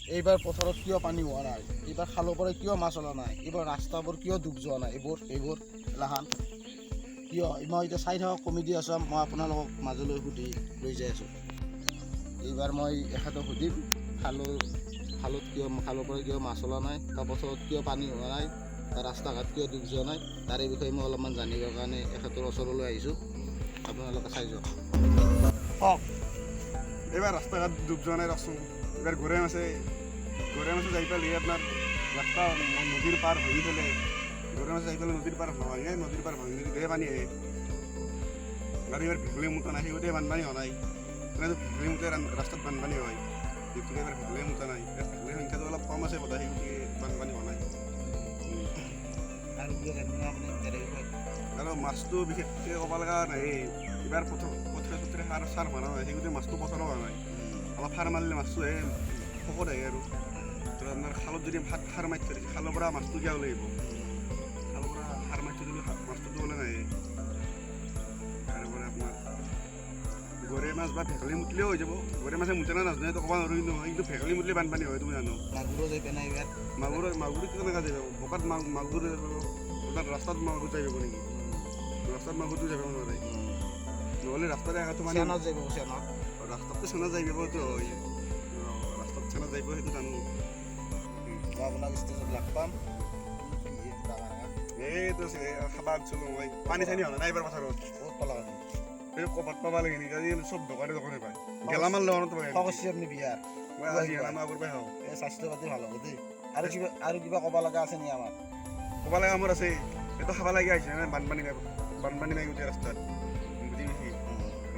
এইবাৰ পথাৰত কিয় পানী হোৱা নাই, এইবাৰ খালৰ পৰা কিয় মাছ ওলোৱা নাই, এইবাৰ ৰাস্তাবোৰ কিয় ডুব যোৱা নাই, এইবোৰ এলাখান কিয়? মই এতিয়া চাই থাকক কমিটি আছো, মই আপোনালোকক মাজলৈ সুধি লৈ যাই আছোঁ। এইবাৰ মই এখেতক সুধিম খালত কিয়, খালৰ পৰা কিয় মাছ ওলোৱা নাই, বা পথাৰত কিয় পানী হোৱা নাই, বা ৰাস্তা ঘাট কিয় ডুব যোৱা নাই, তাৰে বিষয়ে মই অলপমান জানিবৰ কাৰণে এখেতৰ ওচৰলৈ আহিছোঁ। আপোনালোকে চাই যাওক। কওক এইবাৰ ৰাস্তা ঘাট ডুব যোৱা নাই ৰচোন। এইবাৰ গৰৈ মাছে যাই পেলাই আপোনাৰ ৰাস্তা নদীৰ পাৰ ভাঙি পেলাই গৰৈ মাছে যাই পেলাই নদীৰ পাৰ ভাঙে, নদীৰ পাৰ ভাঙি যদি পানী আহে আৰু এইবাৰ ভেকুলী মুটা নাই, সেইগতে বানপানী হোৱা নাই। এনেতো ভেকুলী মুটাই ৰাস্তাত বানপানী হয়, যিহেতুকে এইবাৰ ভেকুলী মুটা নাই, ভেকুলীৰ সংখ্যাটো অলপ কম আছে বোধহয়, সেইগতিকে বানপানী হোৱা নাই। আৰু মাছটো বিশেষকৈ ক'ব লগা নাই, এইবাৰ পথাৰে সাৰ মাৰা হয়, সেইগতে মাছটো পচলা হোৱা নাই। অলপ সাৰ মাৰিলে মাছটো শকত আহে আৰু আপোনাৰ খালত যদি সাৰ মাৰি থৈ খালৰ পৰা মাছটো কিয় ওলাই আহিব, খালৰ পৰা সাৰ মাৰি থৈ দিলে মাছটোতো ওলাই নাহে। তাৰপৰা আপোনাৰ গৰৈ মাছ বা ভেকুলী মুতলিও হৈ যাব। গৰৈ মাছে মুতে না নাজানে ক'ব নোৱাৰোঁ, কিন্তু ভেকুলী মুতলি বানপানী হয়, তুমি জানো। মাগুৰো যাই পেলাই এইবাৰ মাগুৰ কেনেকৈ যাব, বোকাত মাগুৰ আপোনাৰ ৰাস্তাত মাগুৰ যাই যাব নেকি? ৰাস্তাত মাগুৰটো যাব নোৱাৰে, নহ'লে ৰাস্তাতে এগাটো মানে ৰাস্তাততো চেনা যাই পাবতো হয়, ৰাস্তাত চেনা যাই পাব, সেইটো জানো। মই আপোনাক ষ্টেজত লগ পাম। এইটো খাবা আনিছিলোঁ মই, পানী চানী হোৱা নাই এইবাৰ পথাৰত। বহুত পালা এই ক'ৰবাত পাবা লাগে নেকি? আজিকালি চব দোকানে পায়, গেলামাল দোকানতো পায়। কৈছে আপুনি বিয়াৰ মই আজি আগৰ পৰাই খাওঁ। এই স্বাস্থ্য পাতি ভাল হ'ব দেই। আৰু কিবা ক'ব লগা আছে নেকি আমাৰ? ক'ব লগা মোৰ আছে, এইটো খাব লগা হৈছে মানে বানপানী নাই গোটেই ৰাস্তাত, বুজি পাইছি?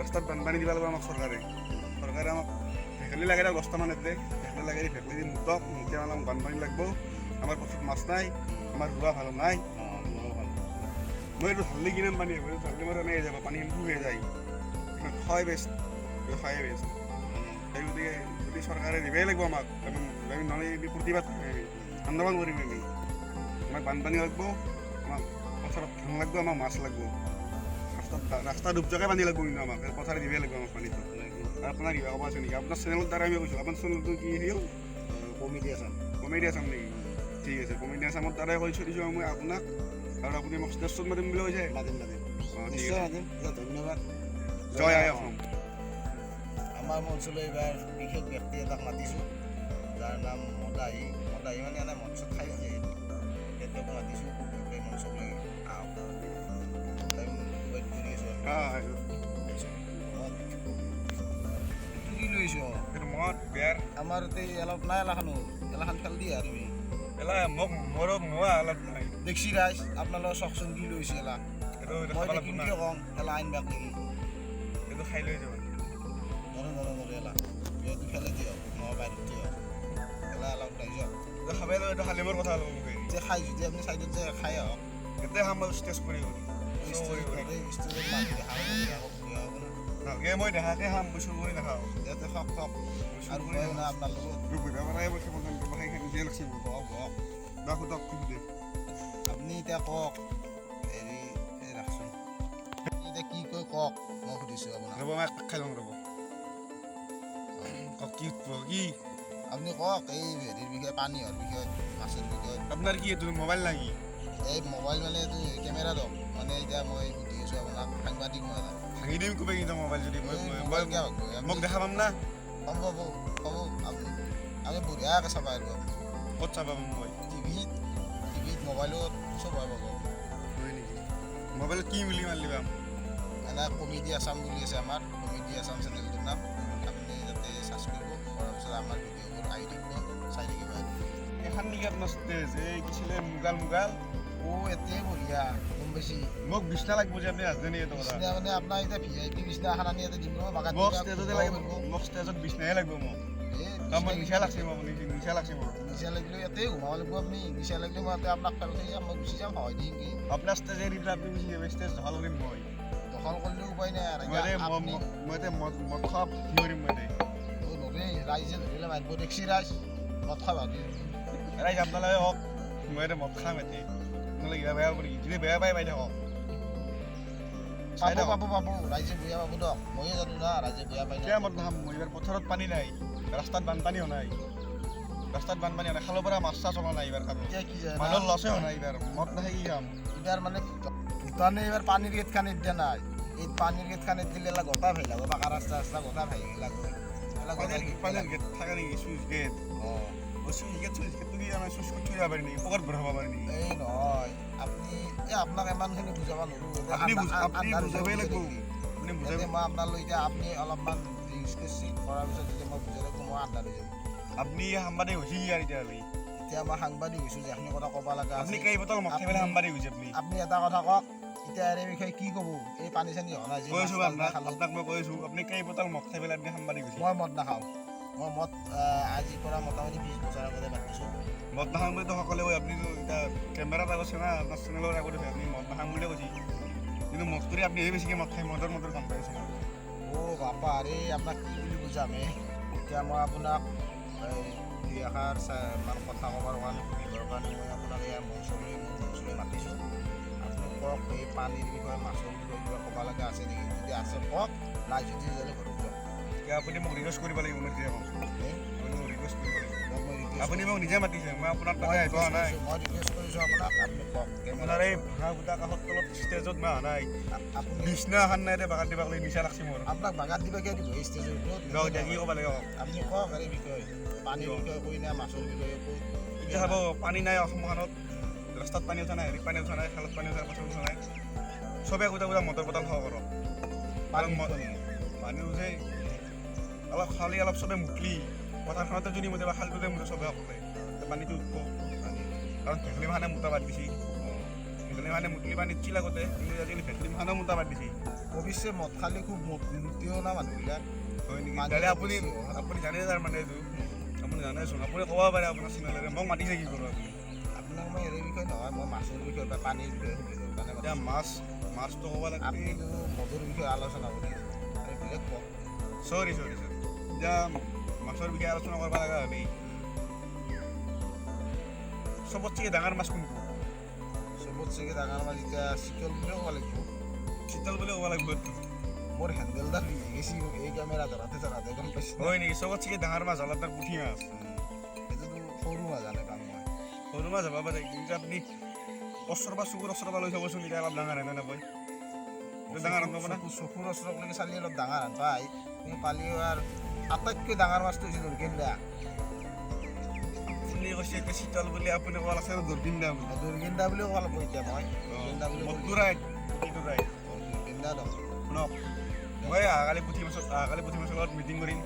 ৰাস্তাত বানপানী দিব লাগিব আমাক চৰকাৰে আমাক ভেকুলী লাগে 10টামান এতে ভেকুলী লাগে, ভেকুলী দি মুতক, মুঠি আমাক বানপানী লাগিব। আমাৰ পথাৰত মাছ নাই, আমাৰ ৰোৱা ভাল নাই। মই এইটো ঢালি কিনে পানী আহিব, ঢালি মাৰি এনেই যাব, পানীখিনি শুকাই যায়, খোৱাই বেষ্ট, সেই গতিকে যদি চৰকাৰে দিবই লাগিব আমাক, নহ'লে প্ৰতিবাদ আন্দোলন কৰিম আমি। আমাক বানপানী লাগিব, আমাক পথাৰত ধান লাগিব, আমাক মাছ লাগিব, ৰাস্তা ডুব যোৱাকৈ পানী লাগিব, কিন্তু আমাক পথাৰত দিবই লাগিব আমাক পানীটো। আপোনাৰ কিবা ক'ব আছে নেকি? আপোনাৰ চেনেলৰ দ্বাৰা আমি কৈছোঁ, আপোনাৰ চেনেলটো কি হেৰি কমেডি আছাম নেকি? ঠিক আছে, কমেডি আছামৰ দ্বাৰাই কৈ থৈ দিছোঁ মই আপোনাক, আৰু আপুনি মোক ষ্টেজত মাতিম বুলি কৈছে। মাতিম ধন্যবাদ। জয় আই অসম। আমাৰ অঞ্চলত এইবাৰ বিশেষ ব্যক্তি এটাক মাতিছোঁ, যাৰ নাম মদাহী মানে এনে মঞ্চত খাই থাকে, তেওঁক মাতিছোঁ মঞ্চলৈ আহক। ৱেইট কৰি আছোঁ। কি লৈছ? মদ বেয়াৰ আমাৰ অলপ নাই এলাখান খেল দিয়া তুমি মোক মোৱা অলপ নাই দেখছি ৰাইজ আপোনালোকে চাওকচোন কি লৈছে এলা। মই দেখিম কিয় কওঁ এলা আনবাক নেকি? এইটো খাই লৈ যাব নৰে এলা এইটো খেলে দিয়ক, মই বাহিৰত দিয়ক এলা অলপ নাই যাওক। খাবাই লৈ এইটো খালি মোৰ কথা ল'ব যে খাই যদি আপুনি চাইডত যে খাই আহক, এতিয়া খাম ষ্টেজ কৰি ভালকৈ মই দেখাকে খাম, মই চুৰ কৰি নাখাওঁ। ইয়াতে খাওক আৰু না আপোনালোকে আপুনি এতিয়া কওক, হেৰি ৰাখচোন এতিয়া কি কয় কওক, মই সুধিছোঁ আপোনাক। ৰ'ব মই খাই লওঁ, ৰ'ব কওক কি আপুনি কওক এই হেৰিৰ বিষয়ে, পানীৰ বিষয়ে, মাছৰ বিষয়ে। আপোনাৰ কি এইটো মোবাইল নাই? এই মোবাইল মানে এইটো কেমেৰা দিয়ক, মানে এতিয়া মই সুধি আছোঁ আপোনাক, সাংবাদিক মই এটা ভাঙি দিম ক'ব কিন্তু মোবাইল যদি মোক দেখা পাম না? হ'ব আমি বঢ়িয়াকৈ চাব পাৰিব। ক'ত চাব পাম? মই টিভিত মোবাইলত চব হয় পাব। হয় নেকি? মোবাইলত কি বুলি মাৰিলি পাম? মানে কমেডি আছাম বুলি আছে আমাৰ, কমেডি আছাম চেনেলটোৰ নাম। আপুনি যাতে চাৰ্চ কৰিব, কৰাৰ পিছত আমাৰ ভিডিঅ'বোৰ আহি থাকিব, চাই থাকিব। এখন নেকি আপোনাৰ ষ্টেজ এই কিছিলে মুগাল এতিয়াই বঢ়িয়া গম পাইছি। মোক বিছনা লাগব যে, আপুনি নাজানে এইটো কথা। বিছনা মানে আপোনাৰ এতিয়া VIP বিছনা এখন আনি ইয়াতে দিম ন, বাগান মোক ষ্টেজতে লাগিব, মোক ষ্টেজত বিছনাহে লাগিব মোক। মই নিচা লাগছে, নিচা লাগিলে ইয়াতে ঘুমাব লাগিব আপুনি। নিচা লাগিলে মই ইয়াতে আপোনাক খেল খাই যাম, মই গুচি যাম, হয় দিম কি আপোনাৰ ষ্টেজ এৰি পেলাই আপুনি গুচি যাব, ষ্টেজ দখল কৰিম মই। দখল কৰিলেও উপায় নাই আৰু মই মদ খোৱা কি কৰিম মই নৰে ৰাইজে ধৰিলে মাৰিব দেখছি ৰাইজ মদ খাই ভাবি ৰাইজ আপোনালোকে হওক, মই এতিয়া মদ খাম এতে, আপোনালোকে কিবা বেয়া কৰি যদি বেয়া পাই পাই থাকক, পাব ৰাইজে বেয়া পাব দিয়ক, ময়ে জানো না ৰাইজে বেয়া পাই। কিয় মদ নাখাম মই? এইবাৰ পথাৰত পানী নাই, ৰাস্তাত বানপানীও নাই, ৰাস্তাত বানপানী নাই খালৰ পৰা মাছ চাছ ওলোৱা নাই এইবাৰ কাৰো এতিয়া কি যায় মানুহৰ লছে হোৱা নাই এইবাৰ মদ নাখাই কি খাম এইবাৰ মানে ভূটানে এইবাৰ পানীৰ গেট খান দিয়া নাই এই পানীৰ গেট খান দিলে এলা গোটা ভাই লাগব পাকা ৰাস্তা ৰাস্তা গোটা ভাই লাগব এলা গোটা পানীৰ গেট থাকে নেকি চুইচ গেট চুইচ গেটটো কি আমাৰ চুইচ কৰি থৈ যাব পাৰি নেকি পকেট ভৰাব পাৰি নেকি এই নহয় আপুনি আপোনাক ইমানখিনি বুজাব নোৱাৰোঁ আপুনি বুজাবই লাগিব আপুনি বুজাব মই আপোনালৈ এতিয়া আপুনি অলপমান ইউজ কৰিছে কৰাৰ পিছত যদি মই বুজাই লাগিব মই আন্ধাৰ হৈ যাম আপুনি সাংবাদিক হৈছে কি আৰু এতিয়ালৈ এতিয়া মই সাংবাদিক হৈছোঁ যে এইখিনি কথা ক'ব লগা আপুনি আছে কেই বটল মদ খাই পেলাই সাংবাদিক হৈছে আপুনি এটা কথা কওক এতিয়া ইয়াৰ বিষয়ে কি ক'ব এই পানী চানী হোৱা নাই যে কৈছোঁ মাছ আপোনাক খালোঁ। আপোনাক মই কৈছোঁ আপুনি কেই বটল মদ খাই পেলাই আপুনি সাংবাদিক হৈছে মই মদ নাখাওঁ মই মদ আজিৰ পৰা মোটামুটি 20 বছৰ আগতে বাঢ়িছোঁ মদ নাখাওঁ বুলিতো সকলোৱে কয় আপুনিতো এতিয়া কেমেৰাত আগত না আপোনাৰ চেনেলৰ আগত আছে আপুনি মদ নাখাওঁ বুলিয়ে কৈছে কিন্তু মদ কৰি আপুনি বেছিকৈ মদ খাই মদৰ কাম পাই আছে অ' বাপা আৰে আপোনাক কি বুলি বুজাম এতিয়া মই আপোনাক এই দুই এষাৰ মান কথা ক'বৰ কাৰণে সুধিবৰ কাৰণে মই আপোনাক ইয়াৰ মঞ্চলৈ মাতিছোঁ আপুনি কওক এই পানীৰ বিষয়ে মাছৰ বিষয়ে কিবা ক'ব লগা আছে নেকি যদি আছে কওক নাই যদি জানে ঘৰত যাওক এতিয়া আপুনি মোক ৰিকুৱেষ্ট কৰিব লাগিব মই তেতিয়া ক'ম আপুনি মোক ৰিকুৱেষ্ট কৰিব লাগিব মই ৰিকুৱেষ্ট আপুনি মোক নিজে মাতিছে মই আপোনাৰ তাতে আহিব অহা নাই মই ৰিকুৱেষ্ট কৰিছোঁ আপোনাক আপুনি কওক আপোনাৰ এই ভাঙা গোটা কাষৰ তলত ষ্টেজত মই অহা নাই আপুনি বিছনা এখন নাই এতিয়া বাগান দিবাক লৈ নিচা লাগছে মোৰ আপোনাক বাগান দিবকে দিব এই ষ্টেজৰ ওপৰত দিয়ক এতিয়া কি ক'ব লাগে কওক আপুনি কওক এই বিষয়ে পানীৰ বিষয়ে কৈ নে মাছৰ বিষয়ে কৈ এতিয়া চাব পানী নাই অসমখনত ৰাস্তাত পানী উঠা নাই হেৰিত পানী উঠা নাই খালত পানী উঠা পথাৰত উঠা নাই চবে গোটা মটৰ বটল খাব কৰক পানী উঠে অলপ খালি অলপ চবে মুকলি পথাৰখনতে যদি মুঠে বা খালটোতে মুঠে চবে সকলে পানীটো উঠব কাৰণ ভেকলি মাহানে মুটা বাদ দিছে ভেকলি মাহানে মুকলি পানীত কি লাগতে কিন্তু আজিকালি ভেকলি মাহানেও মুটা বাদ দিছে অৱশ্যে মদ খালি খুব মূৰ্তিও না মানুহবিলাক হয় নেকি তেতিয়াহ'লে আপুনি জানে তাৰ মানে এইটো আপুনি জানেচোন আপুনি ক'ব পাৰে আপোনাৰ চেনেলেৰে মোক মাতিছে কি কৰোঁ আপুনি আপোনাক মই হেৰিৰ বিষয়ে নহয় মই মাছৰ বিষয়ে বা পানীৰ বিষয়ে সুধিছোঁ কাৰণে এতিয়া মাছটো ক'ব লাগে আপুনি মধুৰ বিষয়ে আলোচনা কৰি আৰু বেলেগ কওক চৰি এতিয়া মাছৰ বিষয়ে আলোচনা কৰিব লগা হ'লে চবতকৈ ডাঙৰ মাছ কোনটো চবতছে ডাঙৰ মাছ এতিয়া চিতল বুলিও ক'ব লাগিব চিতল বুলি ক'ব লাগিব মোৰ হেণ্ডেলডাল বিহি গেছি এই কেমেৰা ধৰাতে গম পাইছোঁ হয় নেকি চবতকৈ ডাঙৰ মাছ হ'ল আপোনাৰ পুঠি মাছ এইটোতো সৰু মাছ জানে পাম মই সৰু মাছ হ'ব পাৰে কিন্তু আপুনি ওচৰৰ পৰা চকুৰ ওচৰৰ পৰা লৈ চাবচোন এতিয়া অলপ ডাঙৰ হেনে নাপায় ডাঙৰ হ'ব না চকুৰ ওচৰলৈকে চালি অলপ ডাঙৰ হান পায় কিন্তু পালি আৰু আটাইতকৈ ডাঙৰ মাছটো হৈছে দুৰ্গেন্দা আপুনি কৈছে এতিয়া চিতল বুলি আপুনি ক'ল আছে দুৰ্গেন্দা দুৰ্গেন্দা বুলিও ক'ব লাগিব এতিয়া মই দুৰ্গেন্দা বুলি মটুৰাই পুঠিটোৰাই দুৰ্গেন্দা দক শুনক মই অহাকালি পুঠি মাছৰ লগত মিটিং কৰিম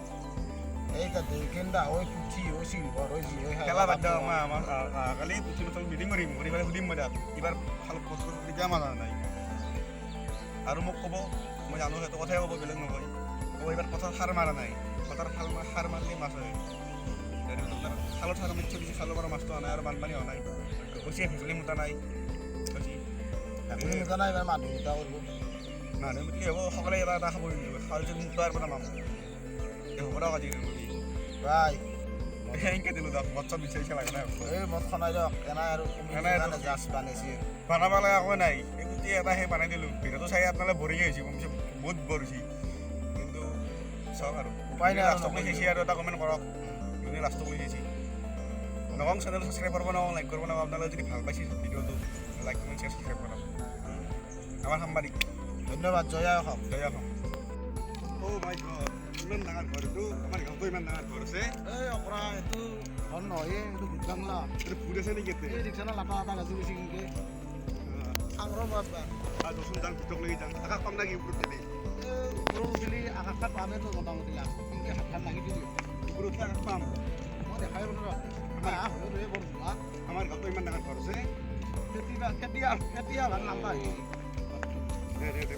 এইটা দুৰ্গেন্দা ঐ পুঠি ঐ চিলভাৰ ঐ যি ঐ খেলা বাদ দিয়ক মই আমাৰ অহাকালি পুঠি মাছৰ মিটিং কৰিম কৰি পেলাই সুধিম মই তাক এইবাৰ খালত পথৰ এতিয়া মাৰা নাই আৰু মোক ক'ব মই জানো সেইটো কথাই ক'ব বেলেগ নকয় ক'ব এইবাৰ পথাৰত সাৰ মাৰা নাই পথাৰত সাৰ মাৰিলে মাছ হয় খালত সাৰ মাৰি চলিছে খালৰ পৰা মাছটো অহা নাই আৰু বানপানী হোৱা নাই কৈছে ভেচলি মুটা নাই কৈছে আপুনি মুঠা নাই এইবাৰ মানুহ মুঠা কৰিব মানুহ মুঠলি হ'ব সকলোৱে এটা এটা খাব লাগিব খাল যদি মুটাৰ পৰা নাম হ'ব দিয়ক আজি প্ৰায় এনেকৈ দিলোঁ দিয়ক মদ চব বিচাৰিছে লাগে নাই এই মদ খনাই দিয়ক এনাই আৰু এনাই আৰু জাষ্ট বানাইছে বনাব লাগে একো নাই এই গুটি এটা সেই বনাই দিলোঁ ভিডিঅ'টো চাই আপোনালোকে বৰি আহিছে মই পিছত বহুত বৰ হৈছে কিন্তু চাওক আৰু উপায় নাই আৰু লাষ্টত লৈ চাইছে আৰু এটা কমেণ্ট কৰক যোনে লাষ্টত লৈ চাইছে নকওঁ চেনেল ছাবস্ক্ৰাইব কৰিব নকওঁ লাইক কৰিব নকওঁ আপোনালোকে যদি ভাল পাইছে ভিডিঅ'টো লাইক কমেণ্ট শ্বেয়াৰ ছাবস্ক্ৰাইব কৰক আমাৰ সাংবাদিক ধন্যবাদ জয়া হওক জয় অসম অ' মাই গড ইমান ডাঙৰ ঘৰ এইটো আমাৰ গাঁৱতো ইমান ডাঙৰ ঘৰ আছে এই অকৰা এইটো ঘৰ নহয় এইটো ভূটাংলা এইটো ফুট আছে নেকি ইয়াতে এই ৰিক্সানা লাটা লাটা গাজি গৈছে কিন্তু সাংৰ মাছ বা দচোন যাম ভিতৰত লাগি যাম আকাশ পাম নেকি ওপৰত গেলি এই ওপৰত উঠিলি আকাশত পামেতো মোটামুটি লাভ কিন্তু হাতখন লাগি দিলি ওপৰত উঠি আকাশ পাম মই দেখাই পালোঁ ৰ হ'লেও বৰ যোৱা আমাৰ গাঁৱতো ইমান ডাঙৰ ঘৰ আছে কেতিয়া ভাল নাম্বাৰ দে